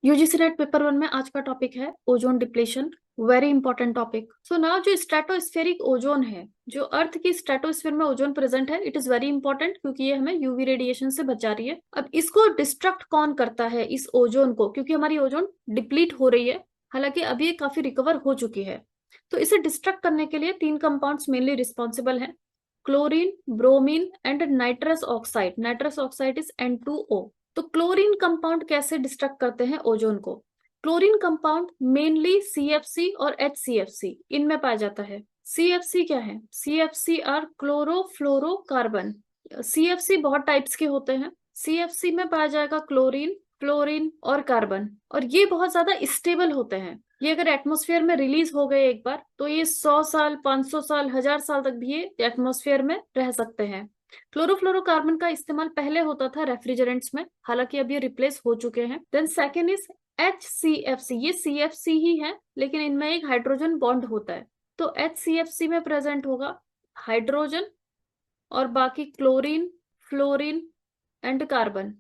UGC net paper 1 में आज का टॉपिक है ozone depletion. Very important topic. So now जो स्ट्रेटोस्फेरिक ओजोन है, जो अर्थ की स्ट्रेटोस्फेयर में ओजोन प्रेजेंट है, इट इज वेरी इंपॉर्टेंट क्योंकि ये हमें यूवी रेडिएशन से बचा रही है। अब इसको डिस्ट्रक्ट कौन करता है, इस ओजोन को, क्योंकि हमारी ओजोन डिप्लीट हो रही है। हालांकि अभी ये काफी रिकवर हो चुकी है। तो इसे डिस्ट्रक्ट करने के लिए 3 कंपाउंड्स मेनली रिस्पॉन्सिबल हैं: chlorine, bromine and nitrous oxide. Nitrous oxide is N2O। तो क्लोरीन कंपाउंड कैसे डिस्ट्रक्ट करते हैं ओजोन को? क्लोरीन कंपाउंड मेनली CFC और HCFC इनमें पाया जाता है। CFC क्या है? CFC are chlorofluorocarbon. CFC बहुत टाइप्स के होते हैं। CFC में पाया जाएगा क्लोरीन, फ्लोरीन और कार्बन, और ये बहुत ज्यादा स्टेबल होते हैं। ये अगर एटमॉस्फेयर में रिलीज हो गए एक बार, तो ये 100 साल, 500 साल, 1000 साल तक भी ये एटमॉस्फेयर में रह सकते हैं। क्लोरोफ्लोरोकार्बन का इस्तेमाल पहले होता था रेफ्रिजरेंट्स में, हालांकि अब ये रिप्लेस हो चुके हैं। Then second is HCFC। ये CFC ही है, लेकिन इनमें एक हाइड्रोजन बॉन्ड होता है। तो HCFC में प्रेजेंट होगा हाइड्रोजन और बाकी क्लोरीन, फ्लोरीन एंड कार्बन।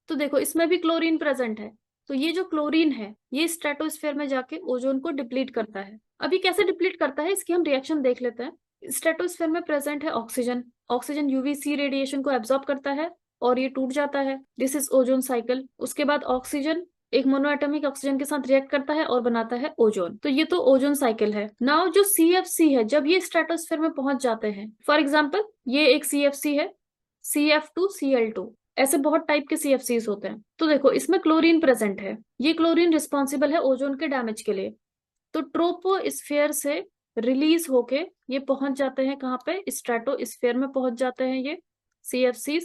तो देखो इसमें भी क्लोरीन प्रेजेंट है। तो ये जो क्लोरीन है, ये स्ट्रेटोस्फेयर में जाके ओजोन को डिप्लीट करता है। अभी कैसे डिप्लीट करता है, इसकी हम रिएक्शन देख लेते हैं। स्ट्रेटोस्फेयर में प्रेजेंट है ऑक्सीजन। ऑक्सीजन यूवीसी रेडिएशन को एब्जॉर्ब करता है और ये टूट जाता है। This is ozone cycle. उसके बाद ऑक्सीजन एक मोनोएटॉमिक ऑक्सीजन के साथ रिएक्ट करता है और बनाता है ओजोन। तो ये तो ओजोन साइकिल है। नाउ जो CFC है, जब ये स्ट्रेटोस्फेयर में पहुंच जाते हैं, फॉर एग्जाम्पल ये एक CFC है, CF2Cl2। ऐसे बहुत टाइप के CFCs होते हैं। तो देखो इसमें क्लोरीन प्रेजेंट है। ये क्लोरीन रिस्पॉन्सिबल है ओजोन के डैमेज के लिए। तो ट्रोपोस्फेयर से रिलीज होके ये पहुंच जाते हैं कहाँ पे? स्ट्रेटोस्फेयर में पहुंच जाते हैं ये CFCs।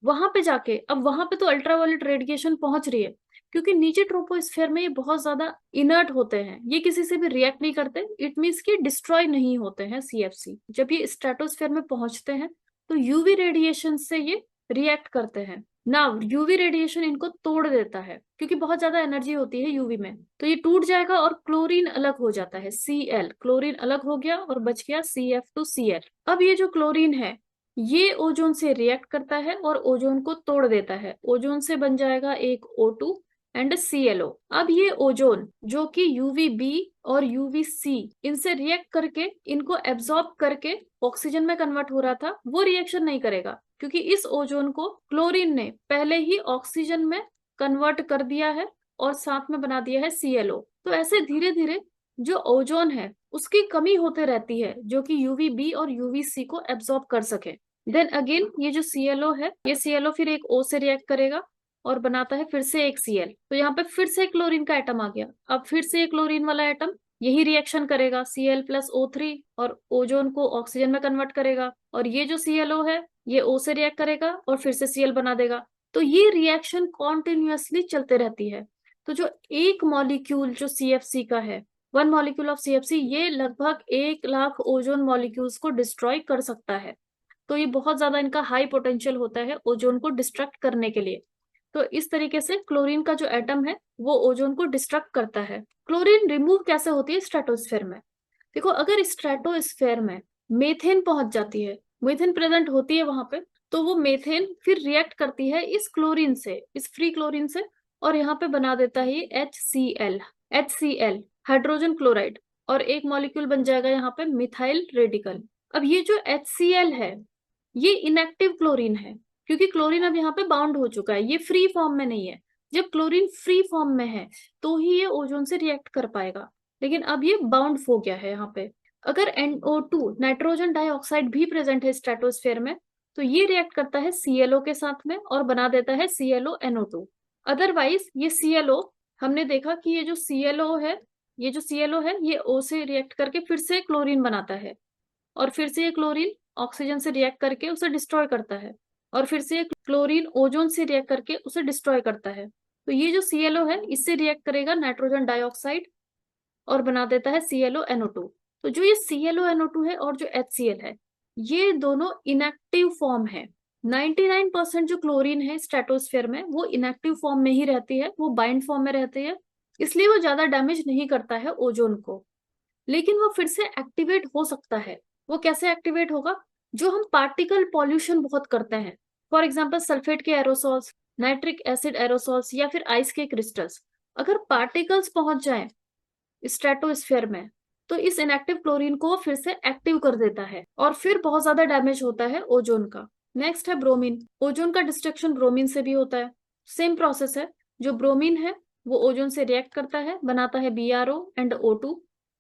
वहां पे जाके, अब वहां पे तो अल्ट्रावायलेट रेडिएशन पहुंच रही है, क्योंकि नीचे ट्रोपोस्फेयर में ये बहुत ज्यादा इनर्ट होते हैं, ये किसी से भी रिएक्ट नहीं करते। इट मीन्स कि डिस्ट्रॉय नहीं होते हैं CFC। जब ये स्ट्रेटोस्फेयर में पहुंचते हैं तो यूवी रेडिएशन से ये रिएक्ट करते हैं ना। यूवी रेडिएशन इनको तोड़ देता है, क्योंकि बहुत ज्यादा एनर्जी होती है यूवी में। तो ये टूट जाएगा और क्लोरीन अलग हो जाता है, Cl। क्लोरीन अलग हो गया और बच गया CF2Cl। अब ये जो क्लोरीन है, ये ओजोन से रिएक्ट करता है और ओजोन को तोड़ देता है। ओजोन से बन जाएगा एक O2 एंड ClO। अब ये ओजोन जो कि UVB और UVC इनसे रिएक्ट करके, इनको एब्सॉर्ब करके ऑक्सीजन में कन्वर्ट हो रहा था, वो रिएक्शन नहीं करेगा, क्योंकि इस ओजोन को क्लोरीन ने पहले ही ऑक्सीजन में कन्वर्ट कर दिया है और साथ में बना दिया है ClO। तो ऐसे धीरे धीरे जो ओजोन है उसकी कमी होते रहती है, जो कि UVB और UVC को एब्सॉर्ब कर सके। देन अगेन ये जो ClO है, ये ClO फिर एक O से रिएक्ट करेगा और बनाता है फिर से एक Cl। तो यहाँ पे फिर से क्लोरीन का एटम आ गया। अब फिर से क्लोरीन वाला एटम यही रिएक्शन करेगा, Cl+O3, और ओजोन को ऑक्सीजन में कन्वर्ट करेगा। और ये जो ClO है, ये O से रिएक्ट करेगा और फिर से Cl बना देगा। तो ये रिएक्शन कॉन्टिन्यूअसली चलते रहती है। तो जो एक मॉलिक्यूल जो CFC का है, 1 मॉलिक्यूल ऑफ CFC, ये लगभग 1 लाख ओजोन मॉलिक्यूल्स को डिस्ट्रॉय कर सकता है। तो ये बहुत ज्यादा इनका हाई पोटेंशियल होता है ओजोन को डिस्ट्रक्ट करने के लिए। तो इस तरीके से क्लोरीन का जो एटम है वो ओजोन को डिस्ट्रक्ट करता है। क्लोरीन रिमूव कैसे होती है स्ट्रेटोस्फेयर में? देखो अगर स्ट्रेटोस्फेयर में मेथेन पहुंच जाती है, मेथेन प्रेजेंट होती है वहां पे, तो वो मेथेन फिर रिएक्ट करती है इस क्लोरीन से, इस फ्री क्लोरीन से, और यहाँ पे बना देता है ये HCl, हाइड्रोजन क्लोराइड, और एक मॉलिक्यूल बन जाएगा यहाँ पे मिथाइल रेडिकल। अब ये जो HCl है, ये इनएक्टिव क्लोरीन है, क्योंकि क्लोरीन अब यहाँ पे बाउंड हो चुका है, ये फ्री फॉर्म में नहीं है। जब क्लोरीन फ्री फॉर्म में है तो ही ये ओजोन से रिएक्ट कर पाएगा, लेकिन अब ये बाउंड हो गया है यहाँ पे। अगर NO2, नाइट्रोजन डाइऑक्साइड भी प्रेजेंट है स्ट्रेटोस्फेयर में, तो ये रिएक्ट करता है ClO के साथ में और बना देता है ClONO2। अदरवाइज ये ClO, हमने देखा कि ये जो ClO है, ये जो ClO है, ये O से रिएक्ट करके फिर से क्लोरीन बनाता है, और फिर से ये क्लोरीन ऑक्सीजन से रिएक्ट करके उसे डिस्ट्रॉय करता है, और फिर से ये क्लोरीन ओजोन से रिएक्ट करके उसे डिस्ट्रॉय करता है। तो ये जो ClO है, इससे रिएक्ट करेगा नाइट्रोजन डाइऑक्साइड और बना देता है ClONO2। तो जो ये ClONO2 है और जो HCl है, ये दोनों इनएक्टिव फॉर्म है। 99% जो क्लोरीन है स्ट्रेटोस्फेयर में, वो इनएक्टिव फॉर्म में ही रहती है, वो बाइंड फॉर्म में रहती है, इसलिए वो ज्यादा डैमेज नहीं करता है ओजोन को। लेकिन वो फिर से एक्टिवेट हो सकता है। वो कैसे एक्टिवेट होगा? जो हम पार्टिकल पॉल्यूशन बहुत करते हैं, फॉर एग्जाम्पल सल्फेट के एरोसॉल्स, नाइट्रिक एसिड एरोसॉल्स, या फिर आइस के क्रिस्टल्स, अगर पार्टिकल्स पहुंच जाए स्ट्रेटोस्फेयर में तो इस इनएक्टिव क्लोरीन को फिर से एक्टिव कर देता है और फिर बहुत ज्यादा डैमेज होता है ओजोन का। नेक्स्ट है ब्रोमीन। ओजोन का डिस्ट्रक्शन ब्रोमीन से भी होता है। सेम प्रोसेस है। जो ब्रोमीन है वो ओजोन से रिएक्ट करता है, बनाता है BrO एंड O2।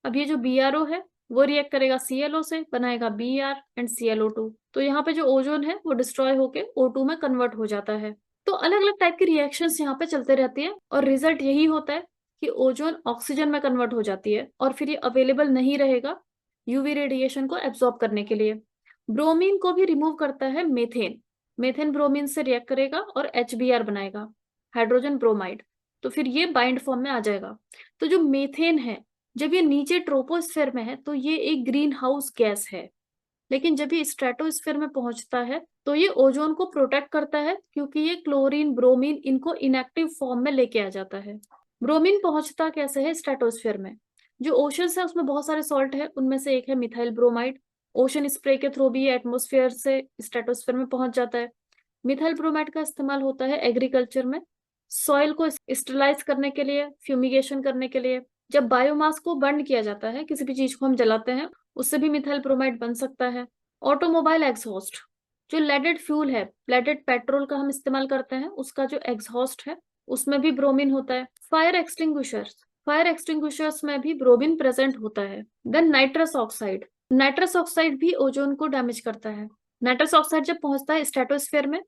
अब ये जो BrO है वो रिएक्ट करेगा ClO से, बनाएगा Br एंड ClO2। तो यहाँ पे जो ओजोन है वो डिस्ट्रॉय होके O2 में कन्वर्ट हो जाता है। तो अलग अलग टाइप की रिएक्शंस यहाँ पे चलते रहती है और रिजल्ट यही होता है कि ओजोन ऑक्सीजन में कन्वर्ट हो जाती है और फिर ये अवेलेबल नहीं रहेगा यूवी रेडिएशन को एब्जॉर्ब करने के लिए। ब्रोमीन को भी रिमूव करता है मेथेन। मेथेन ब्रोमीन से रिएक्ट करेगा और HBr बनाएगा, हाइड्रोजन ब्रोमाइड। तो फिर ये बाइंड फॉर्म में आ जाएगा। तो जो मेथेन है जब ये नीचे ट्रोपोस्फेयर में है तो ये एक ग्रीन हाउस गैस है, लेकिन जब ये स्ट्रेटोस्फेयर में पहुंचता है तो ये ओजोन को प्रोटेक्ट करता है क्योंकि ये क्लोरीन ब्रोमीन इनको इनएक्टिव फॉर्म में लेके आ जाता है। ब्रोमीन पहुंचता कैसे है स्ट्रेटोस्फेयर में? जो ओशंस है उसमें बहुत सारे सॉल्ट है, उनमें से एक है मिथाइल ब्रोमाइड। ओशन स्प्रे के थ्रू भी एटमोस्फेयर से स्ट्रेटोस्फेयर में पहुंच जाता है। मिथाइल ब्रोमाइड का इस्तेमाल होता है एग्रीकल्चर में, सॉइल को स्टरलाइज करने के लिए, फ्यूमिगेशन करने के लिए। जब बायोमास को बर्न किया जाता है, किसी भी चीज को हम जलाते हैं, उससे भी मिथाइल ब्रोमाइड बन सकता है। ऑटोमोबाइल एग्जॉस्ट, जो लेडेड फ्यूल है, लेडेड पेट्रोल का हम इस्तेमाल करते हैं, उसका जो एग्जॉस्ट है उसमें भी ब्रोमीन होता है। फायर एक्सटिंग्विशर्स, फायर एक्सटिंग्विशर्स में भी ब्रोमीन प्रेजेंट होता है। Then nitrous oxide, nitrous oxide भी ओजोन को डैमेज करता है। नाइट्रस ऑक्साइड जब पहुंचता है स्ट्रेटोस्फेयर में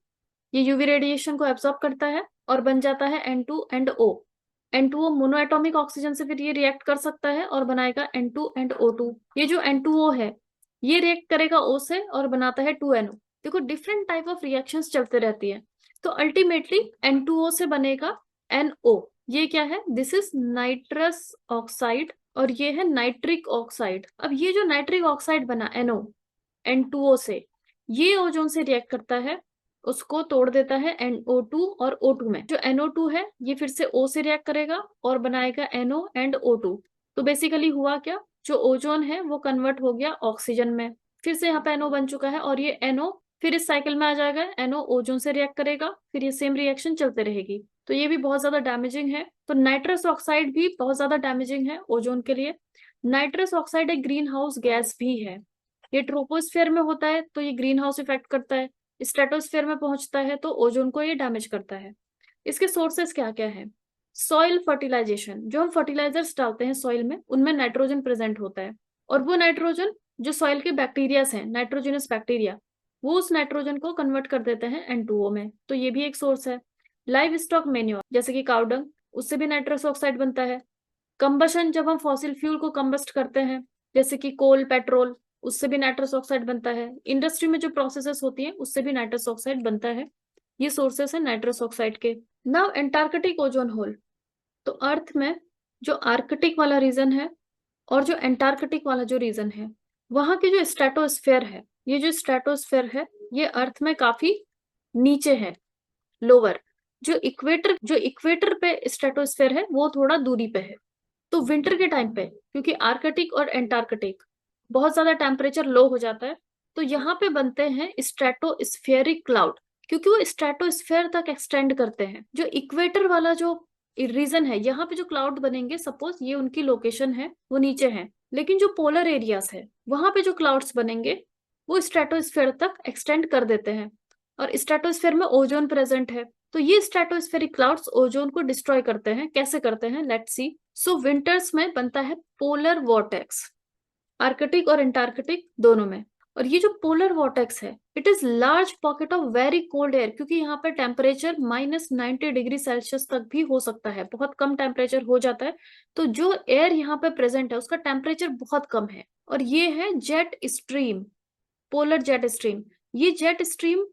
ये यूवी रेडिएशन को एब्जॉर्ब करता है और बन जाता है N2 and O। N2O monoatomic oxygen से फिर ये रिएक्ट कर सकता है और बनाएगा N2 एंड O2। ये जो N2O है ये रिएक्ट करेगा O से और बनाता है 2NO। देखो डिफरेंट टाइप ऑफ रिएक्शंस चलते रहती है। तो अल्टीमेटली N2O से बनेगा NO। ये क्या है? दिस इज नाइट्रस ऑक्साइड और ये है नाइट्रिक ऑक्साइड। अब ये जो नाइट्रिक ऑक्साइड बना NO N2O से, ये ओजोन से रिएक्ट करता है, उसको तोड़ देता है NO2 और O2 में। जो NO2 है ये फिर से O से रिएक्ट करेगा और बनाएगा NO एंड O2। तो बेसिकली हुआ क्या, जो ओजोन है वो कन्वर्ट हो गया ऑक्सीजन में। फिर से यहाँ पे NO बन चुका है और ये NO फिर इस साइकिल में आ जाएगा, NO ओजोन से रिएक्ट करेगा, फिर ये सेम रिएक्शन चलते रहेगी। तो ये भी बहुत ज्यादा डैमेजिंग है। तो नाइट्रस ऑक्साइड भी बहुत ज्यादा डैमेजिंग है ओजोन के लिए। नाइट्रस ऑक्साइड एक ग्रीन हाउस गैस भी है। ये ट्रोपोस्फेयर में होता है तो ये ग्रीन हाउस इफेक्ट करता है, स्ट्रेटोस्फेयर में पहुंचता है तो ओजोन को ये डैमेज करता है। इसके सोर्सेस क्या क्या है? सॉइल फर्टिलाइजेशन, जो हम फर्टिलाइजर्स डालते हैं सॉइल में उनमें नाइट्रोजन प्रेजेंट होता है और वो नाइट्रोजन जो सॉइल के बैक्टीरियाज हैं, नाइट्रोजनस बैक्टीरिया, वो उस नाइट्रोजन को कन्वर्ट कर देते हैं N2O में। तो ये भी एक सोर्स है। लाइव स्टॉक मेन्योर जैसे कि काउडंग, उससे भी नाइट्रस ऑक्साइड बनता है। कंबशन, जब हम फॉसिल फ्यूल को कंबस्ट करते हैं जैसे कि कोल, पेट्रोल, उससे भी नाइट्रस ऑक्साइड बनता है। इंडस्ट्री में जो प्रोसेसेस होती है उससे भी नाइट्रस ऑक्साइड बनता है। ये सोर्सेस है नाइट्रस ऑक्साइड के। Now Antarctic ozone hole. तो अर्थ में जो आर्कटिक वाला रीजन है और जो एंटार्कटिक वाला जो रीजन है, वहां की जो स्ट्रेटोस्फेयर है, ये जो स्ट्रेटोस्फेयर है ये अर्थ में काफी नीचे है, लोअर। जो इक्वेटर पे स्ट्रेटोस्फेयर है वो थोड़ा दूरी पे है। तो विंटर के टाइम पे क्योंकि आर्कटिक और एंटार्कटिक बहुत ज्यादा टेम्परेचर लो हो जाता है तो यहाँ पे बनते हैं स्ट्रेटोस्फेरिक क्लाउड, क्योंकि वो स्ट्रेटोस्फेयर तक एक्सटेंड करते हैं। जो इक्वेटर वाला जो रीजन है यहाँ पे जो क्लाउड बनेंगे, सपोज ये उनकी लोकेशन है, वो नीचे है, लेकिन जो पोलर एरियाज है वहां पे जो क्लाउड्स बनेंगे वो स्ट्रेटोस्फेयर तक एक्सटेंड कर देते हैं और स्ट्रेटोस्फेयर में ओजोन प्रेजेंट है। तो ये स्ट्रेटोस्फेरिक क्लाउड्स ओजोन को डिस्ट्रॉय करते हैं। कैसे करते हैं, लेट्स सी। सो विंटर्स में बनता है पोलर वॉर्टेक्स, आर्कटिक और एंटार्कटिक दोनों में। और ये जो पोलर वॉर्टेक्स है it is large pocket of very cold air, क्योंकि यहाँ पे टेम्परेचर -90 डिग्री सेल्सियस तक भी हो सकता है, बहुत कम टेम्परेचर हो जाता है। तो जो एयर यहाँ पे प्रेजेंट है उसका टेम्परेचर बहुत कम है। और ये है jet stream, polar jet stream. ये जेट स्ट्रीम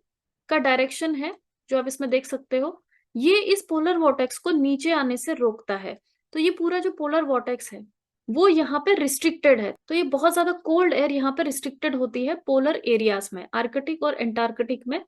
का डायरेक्शन है जो आप इसमें देख सकते हो, ये इस पोलर वॉर्टेक्स को नीचे आने से रोकता है। तो ये पूरा जो पोलर वॉर्टेक्स है वो यहाँ पे रिस्ट्रिक्टेड है। तो ये बहुत ज्यादा कोल्ड एयर यहाँ पे रिस्ट्रिक्टेड होती है पोलर एरियाज में, आर्कटिक और एंटार्कटिक में,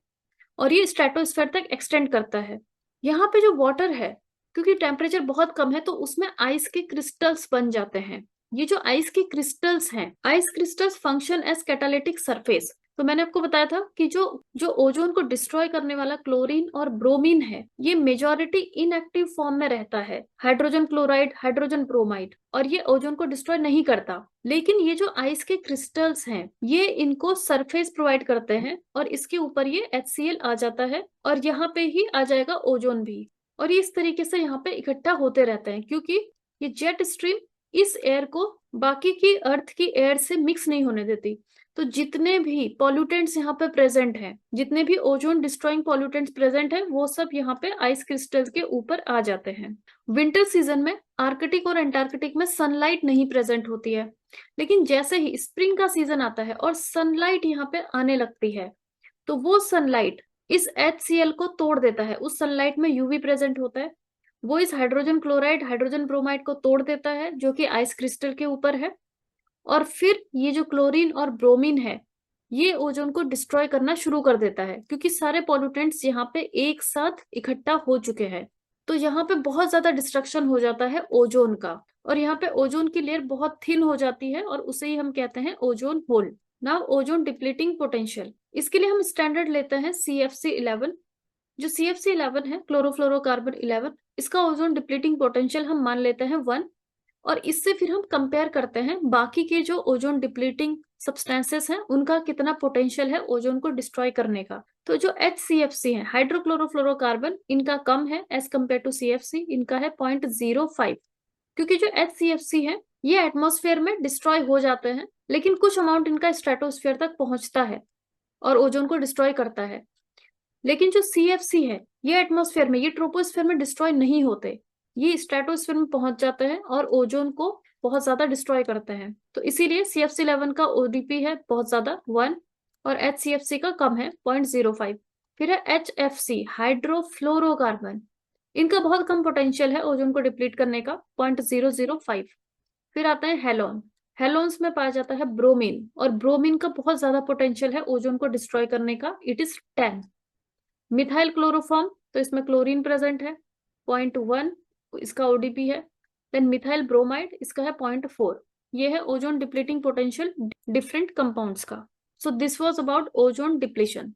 और ये स्ट्रेटोस्फेयर तक एक्सटेंड करता है। यहाँ पे जो वाटर है क्योंकि टेम्परेचर बहुत कम है तो उसमें आइस के क्रिस्टल्स बन जाते हैं। ये जो आइस के क्रिस्टल्स हैं, ice crystals function as catalytic surface. तो मैंने आपको बताया था कि जो जो ओजोन को डिस्ट्रॉय करने वाला क्लोरीन और ब्रोमीन है, ये मेजॉरिटी इनएक्टिव फॉर्म में रहता है, हाइड्रोजन क्लोराइड, हाइड्रोजन ब्रोमाइड, और ये ओजोन को डिस्ट्रॉय नहीं करता। लेकिन ये जो आइस के क्रिस्टल्स हैं, ये इनको सरफेस प्रोवाइड करते हैं, और इसके ऊपर ये HCl आ जाता है, और यहाँ पे ही आ जाएगा ओजोन भी, और ये इस तरीके से यहाँ पे इकट्ठा होते रहते हैं, क्योंकि ये जेट स्ट्रीम इस एयर को बाकी की अर्थ की एयर से मिक्स नहीं होने देती। तो जितने भी पॉल्यूटेंट्स यहाँ पे प्रेजेंट हैं, जितने भी ओजोन डिस्ट्रॉइंग पॉल्यूटेंट्स प्रेजेंट हैं, वो सब यहाँ पे आइस क्रिस्टल्स के ऊपर आ जाते हैं। विंटर सीजन में आर्कटिक और एंटार्कटिक में सनलाइट नहीं प्रेजेंट होती है, लेकिन जैसे ही स्प्रिंग का सीजन आता है और सनलाइट यहाँ पे आने लगती है, तो वो सनलाइट इस HCl को तोड़ देता है। उस सनलाइट में UV प्रेजेंट होता है, वो इस हाइड्रोजन क्लोराइड, हाइड्रोजन ब्रोमाइड को तोड़ देता है, जो कि आइस क्रिस्टल के ऊपर है, और फिर ये जो क्लोरीन और ब्रोमीन है, ये ओजोन को डिस्ट्रॉय करना शुरू कर देता है, क्योंकि सारे पॉल्यूटेंट्स यहाँ पे एक साथ इकट्ठा हो चुके हैं। तो यहाँ पे बहुत ज्यादा डिस्ट्रक्शन हो जाता है ओजोन का, और यहाँ पे ओजोन की लेयर बहुत थिन हो जाती है, और उसे ही हम कहते हैं ozone hole. Now ozone depleting potential, इसके लिए हम स्टैंडर्ड लेते हैं CFC11। जो CFC11 है, क्लोरोफ्लोरोकार्बन 11, इसका ओजोन डिप्लीटिंग पोटेंशियल हम मान लेते हैं 1, और इससे फिर हम कंपेयर करते हैं बाकी के जो ओजोन डिप्लीटिंग सब्सटेंसेस हैं, उनका कितना पोटेंशियल है ओजोन को डिस्ट्रॉय करने का। तो जो HCFC है, हाइड्रोक्लोरोफ्लोरोकार्बन, इनका कम है एज कम्पेयर टू CFC, इनका है 0.05, क्योंकि जो HCFC है, ये एटमॉस्फेयर में डिस्ट्रॉय हो जाते हैं, लेकिन कुछ अमाउंट इनका स्ट्रेटोस्फेयर तक पहुंचता है और ओजोन को डिस्ट्रॉय करता है। लेकिन जो CFC है, ये एटमॉस्फेयर में, ये ट्रोपोस्फेयर में डिस्ट्रॉय नहीं होते, ये स्ट्रेटोस्फेयर में पहुंच जाते हैं और ओजोन को बहुत ज्यादा डिस्ट्रॉय करते हैं। तो इसीलिए CFC11 का ODP है बहुत ज्यादा 1, और HCFC का कम है 0.05। फिर है HFC, हाइड्रोफ्लोरोकार्बन, इनका बहुत कम पोटेंशियल है ओजोन को डिप्लीट करने का, 0.005। फिर आता है हेलोन, हेलोन्स में पाया जाता है ब्रोमीन, और ब्रोमीन का बहुत ज्यादा पोटेंशियल है ओजोन को डिस्ट्रॉय करने का, इट इज 10। मिथाइल क्लोरोफॉर्म, तो इसमें क्लोरीन प्रेजेंट है 0.1, इसका ODP है। देन मिथाइल ब्रोमाइड, इसका है 0.4। ये है ozone depleting potential different compounds का। So this was about ozone depletion.